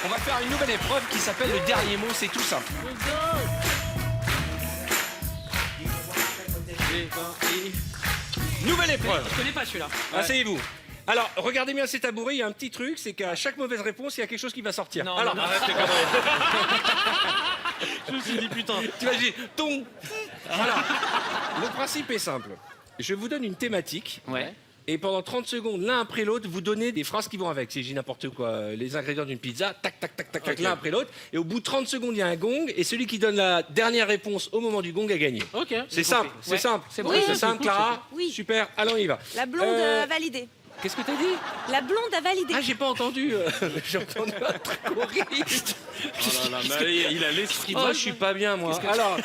On va faire une nouvelle épreuve qui s'appelle le dernier mot, c'est tout simple. Nouvelle épreuve. Je connais pas celui-là. Asseyez-vous. Alors, regardez bien ces tabourets, il y a un petit truc, c'est qu'à chaque mauvaise réponse, il y a quelque chose qui va sortir. Non, alors, non, arrête tes conneries. Je me suis dit, putain. Tu vas dire, ton. Alors, le principe est simple. Je vous donne une thématique. Ouais. Et pendant 30 secondes, l'un après l'autre, vous donnez des phrases qui vont avec. Si j'ai n'importe quoi, les ingrédients d'une pizza, tac, tac, tac, tac, tac, l'un après l'autre. Et au bout de 30 secondes, il y a un gong. Et celui qui donne la dernière réponse au moment du gong a gagné. Ok. C'est simple, c'est Ouais. simple. C'est bon. C'est Oui. simple, Clara. Oui. Super, allons, on y va. La blonde a validé. Qu'est-ce que t'as dit? La blonde a validé. Ah, j'ai pas entendu. J'ai entendu un truc horrible. Oh là là, mais allez, il a l'esprit Oh, bon. je suis pas bien, moi. Alors,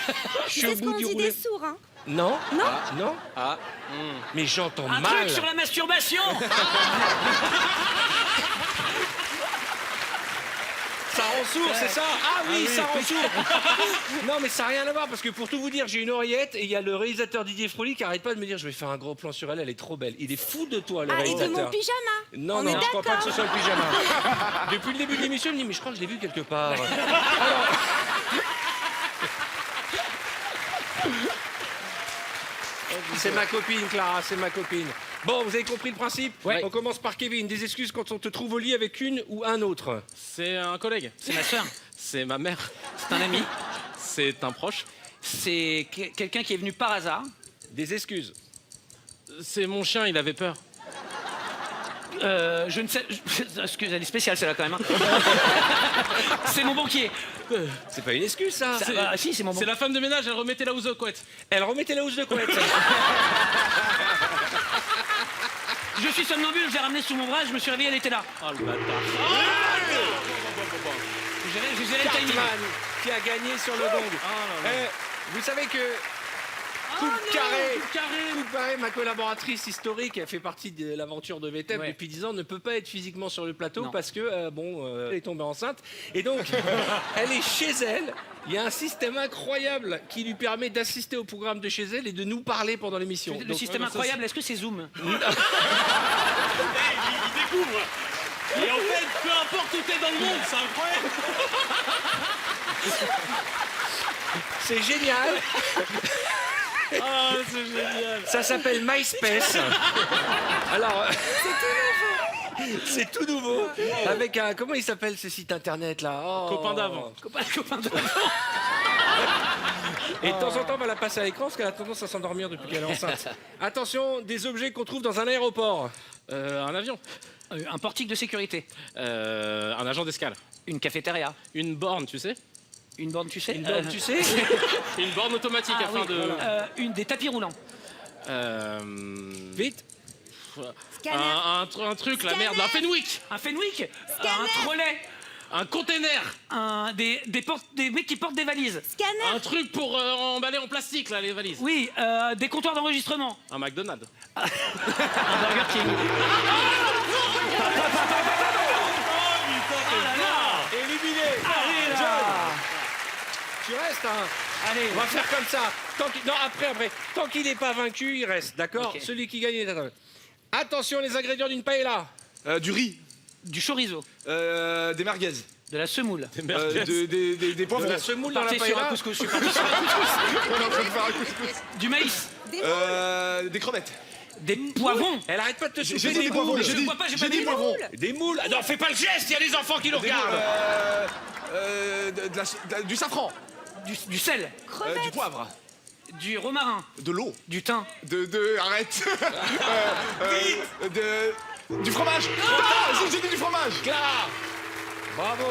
je suis C'est au ce bout qu'on du dit roulet. des sourds, hein. Non. Non. Non. Ah. Mais j'entends Un mal. truc sur la masturbation. Ça rend sourd, c'est ça? Ah oui, ça rend sourd. Non, mais ça n'a rien à voir parce que pour tout vous dire, j'ai une oreillette et il y a le réalisateur Didier Froli qui arrête pas de me dire je vais faire un gros plan sur elle, elle est trop belle. Il est fou de toi, le Ah, et de réalisateur. mon pyjama. Non, On non, est je crois pas que ce d'accord. soit le pyjama. Depuis le début de l'émission, il me dit mais je crois que je l'ai vu quelque part. Alors... C'est ma copine, Clara, c'est ma copine. Bon, vous avez compris le principe? Ouais. On commence par Kevin. Des excuses quand on te trouve au lit avec une ou un autre. C'est un collègue. C'est ma sœur. C'est ma mère. C'est un ami. C'est un proche. C'est quelqu'un qui est venu par hasard. Des excuses. C'est mon chien, il avait peur. Je ne sais. Excuse, elle est spéciale celle-là quand même. Hein. C'est mon banquier. C'est pas une excuse, ça. Si, c'est mon C'est banquier. la femme de ménage, elle remettait la housse de couette. Elle remettait la housse de couette. Je suis somnambule, je l'ai ramenée sous mon bras, je me suis réveillé, elle était là. Oh le bâtard. J'ai géré le timing. Cartman qui a gagné sur le gong. Vous savez que Coupe Carré, ma collaboratrice historique, elle fait partie de l'aventure de VTEP Ouais. depuis 10 ans, ne peut pas être physiquement sur le plateau Non. parce que, elle est tombée enceinte. Et donc, elle est chez elle. Il y a un système incroyable qui lui permet d'assister au programme de chez elle et de nous parler pendant l'émission. Le Donc, système incroyable, est-ce que c'est Zoom? Il découvre. Et en fait, peu importe où t'es dans le monde, c'est incroyable. c'est génial. Ah, c'est génial. Ça s'appelle MySpace. Alors, c'est tout nouveau. Avec un, comment il s'appelle ce site internet là? Oh. Copain d'avant. Copain de... Et de temps en temps, on va la passer à l'écran parce qu'elle a tendance à s'endormir depuis qu'elle est enceinte. Attention, des objets qu'on trouve dans un aéroport. Un avion. Un portique de sécurité. Un agent d'escale. Une cafétéria. Une borne, tu sais. Une borne, tu sais. Une borne, tu sais? Une borne automatique Ah, afin oui, de. voilà. Des tapis roulants. Vite. Scanner. Un truc, la merde, un Fenwick. Un Fenwick. Scanner. Un trolley. Un container. Des mecs qui portent des valises. Scanner. Un truc pour emballer en plastique, là, les valises. Oui, des comptoirs d'enregistrement. Un McDonald's. Un Burger King. Éliminé. Allez, là. John. Tu restes, hein? Allez. On va faire comme ça. Non, après. Tant qu'il n'est pas vaincu, il reste, d'accord? Ok. Celui qui gagne est attendu. Attention, les ingrédients d'une paella. Du riz, Du chorizo. des merguez, De la semoule. des poivrons. La semoule dans la Partez sur un paella. couscous. Je suis parti sur un couscous. On est en train de faire un couscous. Du maïs. Des crevettes. Des poivrons. Elle arrête pas de te J'ai souffler dit des poivrons, Je j'ai ne dit. vois pas, j'ai J'ai pas dit dit poivrons. Des moules. Ah non, fais pas le geste, il y a des enfants qui nous regardent. Du safran, Du sel. du poivre, Du romarin. de l'eau, Du thym. arrête. Du fromage. Ah, j'ai dit du fromage. Clara. Bravo.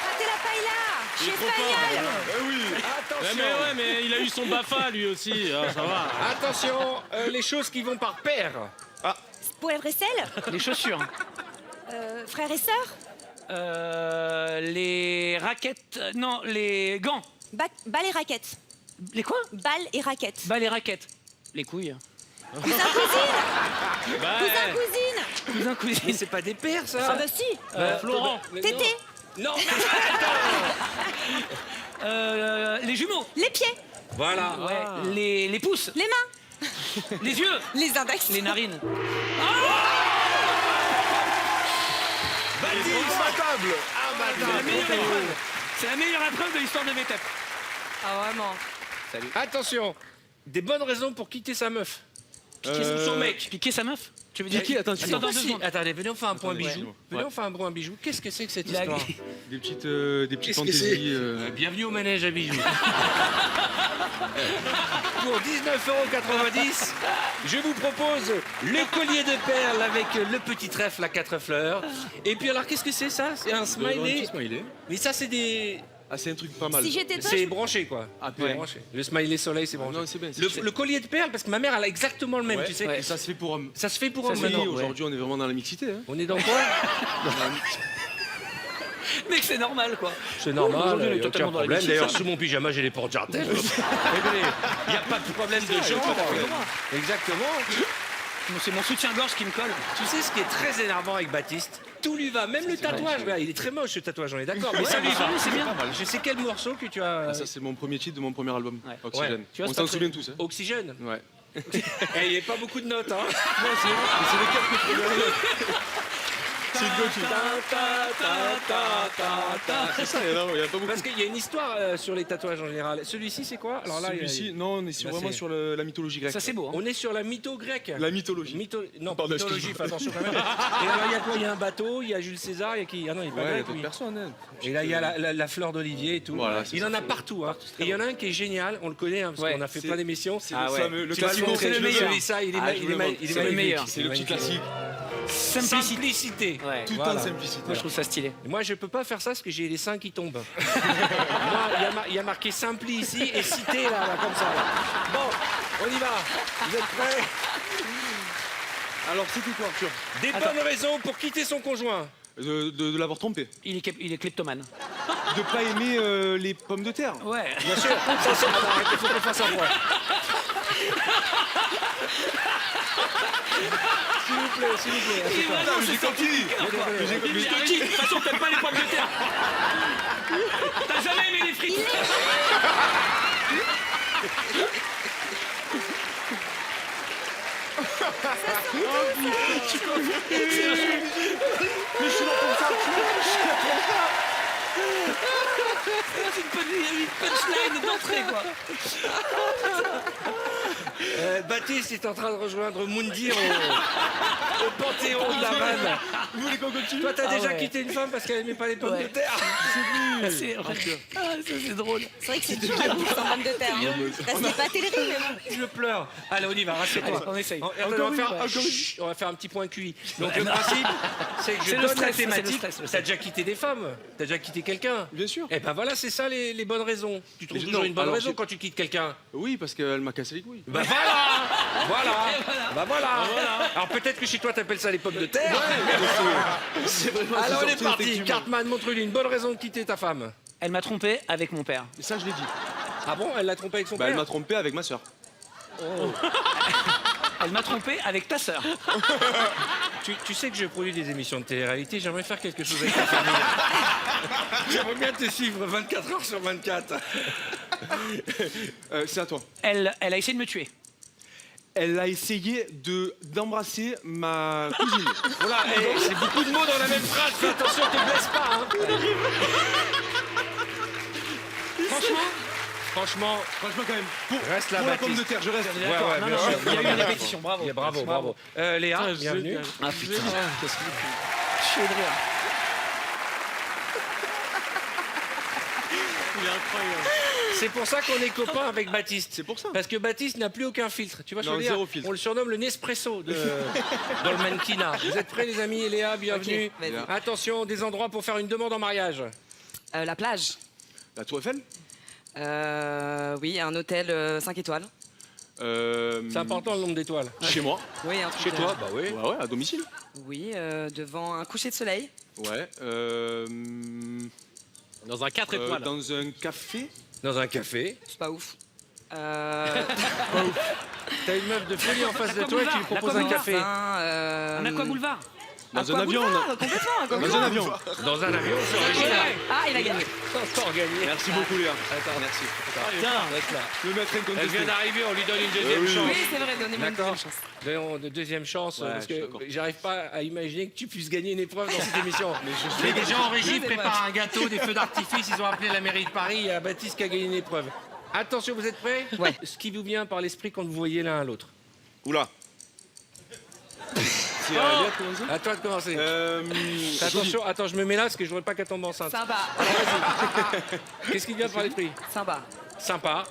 Raté la paella. Chez Fayal. Oui. Attention. Mais il a eu son BAFA lui aussi, ah, ça va. Attention, les choses qui vont par paire. Poivre et sel. Les chaussures. Frères et sœurs. Les raquettes. Non, les gants. Balles et raquettes. Les quoi? Balles et raquettes. Bah, les raquettes. Les couilles. Cousin, cousine. Bah, Cousin, cousine. Cousin, Mais cousine. c'est pas des paires, Ah ça. bah si. Florent. Tété. Non. Les jumeaux. Les pieds. Voilà. Ouais. Les pouces. Les mains. Les yeux. Les index. Les narines. Imbattable. C'est la meilleure épreuve. C'est la meilleure épreuve de l'histoire de VTEP. Ah, vraiment. Attention, des bonnes raisons pour quitter sa meuf. Son mec. Piquer sa meuf. Tu veux dire Piquer, attends, Attends, dans 2 secondes. Attendez, venez on faire un point Attendez, bijou. ouais. Venez on faire un point bijou. Qu'est-ce que c'est que cette La- histoire Des petites fantaisies. Bienvenue au manège à bijoux. Pour 19,90 €, je vous propose le collier de perles avec le petit trèfle à 4 fleurs. Et puis alors, qu'est-ce que c'est ça? C'est un smiley. Mais ça, c'est des... Ah, c'est un truc pas mal. Si j'étais toi, C'est branché, quoi. Ah, C'est ouais. branché. Le smiley soleil, c'est Ah, branché. non, c'est bien. Le collier de perles, parce que ma mère, elle a exactement le même, Ouais. tu sais. Et ça se fait pour homme. Ça se fait pour Ça homme se fait, maintenant. aujourd'hui, on est vraiment dans la mixité. Hein. On est dans quoi? Mec, c'est normal, quoi. C'est normal, Aujourd'hui, on est il y a aucun totalement dans la problème. mixité. D'ailleurs, sous mon pyjama, j'ai les portes jardin. Il n'y a pas de problème de genre. Exactement. C'est mon soutien-gorge qui me colle. Tu sais ce qui est très énervant avec Baptiste? Tout lui va, même le tatouage. Regarde, il est très moche ce tatouage, on est d'accord. Mais ça lui va. c'est bien. Je sais quel morceau que tu as. Ah, ça, c'est mon premier titre de mon premier album. Ouais. Oxygène. Ouais. Tu vois, On c'est s'en pas souvient tous. Hein. Oxygène. Ouais. Et il n'y a pas beaucoup de notes, hein. Non, c'est les quelques premières. C'est une go-to. C'est ça, il y en a pas beaucoup. Parce qu'il y a une histoire sur les tatouages en général. Celui-ci, c'est quoi? Alors là, Celui-ci, non, on est sur, Là, vraiment c'est- sur la mythologie grecque. Ça, c'est beau. Hein. on est sur la mytho grecque. La mythologie. Non, Pardon, mythologie, fais excuse-moi. attention quand même. Et alors, il y a quoi? Il y a un bateau, il y a Jules César, il y a qui? Ah non, il est pas Ouais, il y a grec, d'autres lui. personnes. Hein. Et là, il y a la fleur d'olivier et tout. Voilà, c'est il ça, en a c'est- partout. Hein. Et il y en a un qui est génial, on le connaît, hein, parce Ouais, qu'on a fait c'est- plein d'émissions. C'est Ah le ouais. fameux, le Tu vas le classico. montrer, c'est je le le meilleur. lis ça, il est, Ah, ma- je il vous est, le ma- montre. il est C'est le magnifique. meilleur. C'est le petit classique. Simplicité. Ouais. Tout Voilà. en simplicité. Moi, je trouve ça stylé. Et moi, je peux pas faire ça parce que j'ai les seins qui tombent. Moi, il y a marqué Simpli ici et cité là, comme ça. Là. Bon, on y va. Vous êtes prêts? Alors, c'était quoi, Arthur? Des bonnes raisons pour quitter son conjoint. De l'avoir trompé. Il est kleptomane. De pas aimer les pommes de terre. Ouais. Bien sûr. Ça, c'est... Ah, arrête, il faut qu'on fasse un point. S'il vous plaît, assieds-toi. J'ai compris. Il me dit, de toute façon, t'aimes pas les pommes de terre. T'as jamais aimé les frites. C'est une punchline d'entrée, quoi. Baptiste est en train de rejoindre Moundir au Panthéon de la vanne. Vous voulez qu'on continue? Toi, t'as déjà ouais. quitté une femme parce qu'elle aimait pas les pommes Ouais. de terre. C'est ça, c'est drôle. C'est vrai que c'est dur à bouffer en pomme de terre. Hein. Là, c'est pas Téléry, mais bon. Je pleure. Allez, on y va, rassure-toi. On essaye. On va faire un petit point QI. Donc le principe, c'est que je C'est le donne la stress, c'est le thématique. stress, le T'as déjà quitté des femmes? T'as déjà quitté quelqu'un? Bien sûr. Eh ben voilà, c'est ça les bonnes raisons. Tu trouves Mais toujours non, une bonne alors, raison j'ai- quand tu quittes quelqu'un. Oui, parce qu'elle m'a cassé les couilles. Bah voilà. Voilà. Bah voilà. Alors peut-être que chez toi t'appelles ça les pommes de terre. C'est vraiment. Alors on est sorti parti. effectivement. Cartman, montre-lui une bonne raison de quitter ta femme. Elle m'a trompé avec mon père. Et ça, je l'ai dit. Ah bon, elle l'a trompé avec son Bah, elle père? m'a trompé avec ma soeur. Elle m'a trompé avec ta sœur. Tu sais que je produis des émissions de télé-réalité, j'aimerais faire quelque chose avec ta famille. J'aimerais bien te suivre 24 heures sur 24. C'est à toi. Elle a essayé de me tuer. Elle a essayé d'embrasser ma cousine. Voilà, et c'est beaucoup de mots dans la même phrase, fais attention, te blesse pas. Hein. Franchement, Franchement, quand même. Pour, reste là, pour la pomme Baptiste. de terre, je reste. Ouais, ouais, Non, bien non, sûr. il y a eu une répétition, bravo. Yeah, bravo. Léa, bienvenue. Ah putain, qu'est-ce que je suis de rire. Il est incroyable. C'est pour ça qu'on est copains avec Baptiste. C'est pour ça. Parce que Baptiste n'a plus aucun filtre. Tu vois ce que Non, je veux dire? zéro filtre. On le surnomme le Nespresso dans le mannequinat. Vous êtes prêts, les amis? Et Léa, bienvenue. Ok, vas-y. Attention, des endroits pour faire une demande en mariage. La plage. La Tour Eiffel. Oui, un hôtel 5 étoiles. C'est important le nombre d'étoiles. Chez moi. Oui, un truc Chez de- toi, bah oui. Ouais, à domicile. Oui, devant un coucher de soleil. Ouais. Dans un 4 étoiles. Dans un café. Dans un café. C'est pas ouf. T'as une meuf de folie en face de toi et tu lui proposes un L'Aqua café. Un aqua boulevard. Dans un avion, on a... Complètement. Dans un avion. Dans un avion, c'est original. Ah, il a gagné. Encore gagné. Merci beaucoup, Léa. Attends, merci. Putain. Reste là. Le maître Elle incontesté. vient d'arriver, on lui donne une deuxième oui. chance. Oui, c'est vrai, donnez-moi une D'accord. deuxième chance. Donnons de deuxième chance, Ouais, parce je suis que d'accord. j'arrive pas à imaginer que tu puisses gagner une épreuve dans cette émission. Mais les gens en régie Oui, c'est préparent un gâteau, des feux d'artifice, ils ont appelé la mairie de Paris, il y a Baptiste qui a gagné une épreuve. Attention, vous êtes prêts? Ouais. Ce qui vous vient par l'esprit quand vous voyez l'un à l'autre. Oula. C'est à Léa de commencer. À toi de commencer. Attention, attends, je me mets là parce que je voudrais pas qu'elle tombe enceinte. Sympa. Qu'est-ce qui te vient par l'esprit? Sympa. Sympa.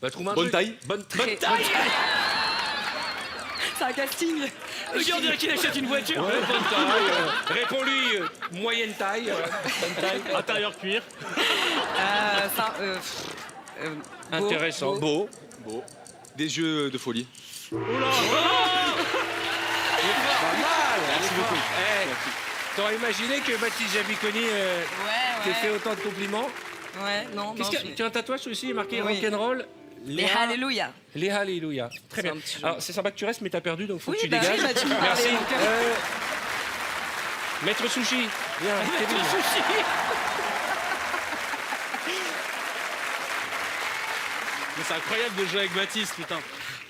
Bah, trouve un Bonne truc. taille. Bonne Très- taille. C'est un casting. Le gars, on dirait qu'il achète une voiture. Ouais, bonne taille. Réponds-lui, moyenne taille. Bonne taille. Intérieur cuir. Beau, Intéressant. beau. Beau. Des yeux de folie. Merci beaucoup. T'aurais imaginé que Baptiste Jabiconi t'ait fait autant de compliments? Ouais, non, Qu'est-ce non. qu'il y a Tu as un tatouage aussi, il est marqué Oui. rock'n'roll. Les Alléluia. Les Alléluia. Très bien. un petit jeu. Alors, c'est sympa que tu restes, mais t'as perdu, donc faut Oui, que tu bah dégages. oui, bah, tu me Merci. parlais, donc, Maître Sushi. Viens, Kevin. Mais c'est incroyable de jouer avec Baptiste, putain.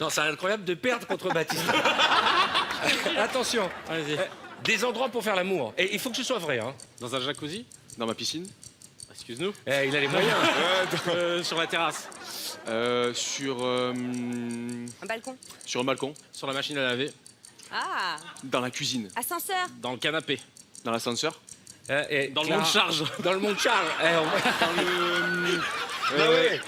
Non, c'est incroyable de perdre contre Baptiste. Attention. Vas-y. Des endroits pour faire l'amour. Et il faut que ce soit vrai. Hein. Dans un jacuzzi. Dans ma piscine. Excuse-nous. Il a les moyens. Sur la terrasse. Sur Un balcon. un balcon. Sur la machine à laver. Ah, Dans la cuisine. ascenseur. Dans le canapé. Dans l'ascenseur. Dans le monde charge. Dans le monde charge. Dans le...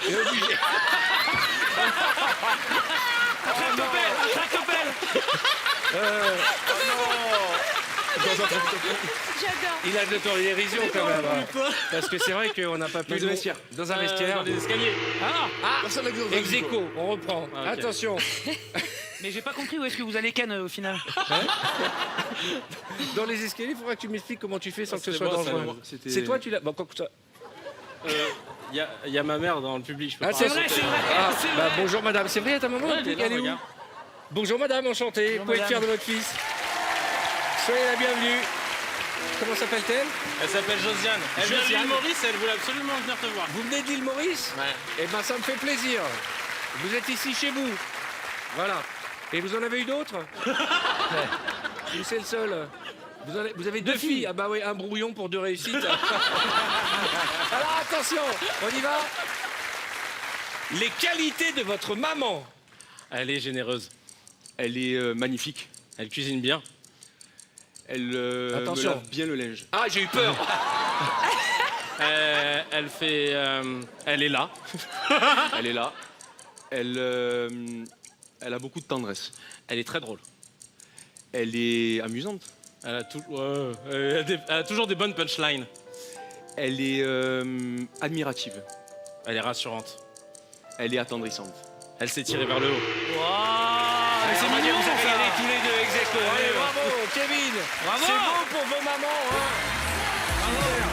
J'adore. Il a de l'autodérision quand même. Hein. Parce que c'est vrai qu'on n'a pas pu... Dans un vestiaire. Dans un vestiaire. Dans les escaliers. Personne n'a dit dans un Ex aequo, on reprend. Ah, ok. Attention. Mais j'ai pas compris où est-ce que vous allez ken au final. Dans les escaliers, il faudra que tu m'expliques comment tu fais sans que ce c'était soit moi, ça, dangereux. moi. C'était- C'est toi, tu l'as... Bon, Il y a ma mère dans le public. Je peux Ah, pas c'est sauter. vrai, c'est vrai, Ah, c'est bah, vrai. bonjour madame, c'est vrai, ta maman Ouais, elle est là, elle est où? regarde. Bonjour madame, enchanté. Vous pouvez être fier de votre fils. Soyez la bienvenue. Comment s'appelle-t-elle? Elle s'appelle Josiane. Elle vient de Josiane. l'île Maurice, elle voulait absolument venir te voir. Vous venez de l'île Maurice? Ouais. Eh ben ça me fait plaisir. Vous êtes ici chez vous. Voilà. Et vous en avez eu d'autres? Ou c'est le seul? Vous avez deux filles. Ah bah oui, un brouillon pour deux réussites. Alors attention, on y va. Les qualités de votre maman. Elle est généreuse. Elle est magnifique. Elle cuisine bien. Elle Attention. me lave bien le linge. Ah, j'ai eu peur. Elle fait. Elle est là. Elle est là. Elle a beaucoup de tendresse. Elle est très drôle. Elle est amusante. Elle a, elle a toujours des bonnes punchlines. Elle est admirative. Elle est rassurante. Elle est attendrissante. Elle s'est tirée vers le haut. C'est mignon, vous avez gagné tous les deux, ex aequo. Allez, bravo, Kevin. Bravo. C'est bon pour vos mamans. Hein. Bravo.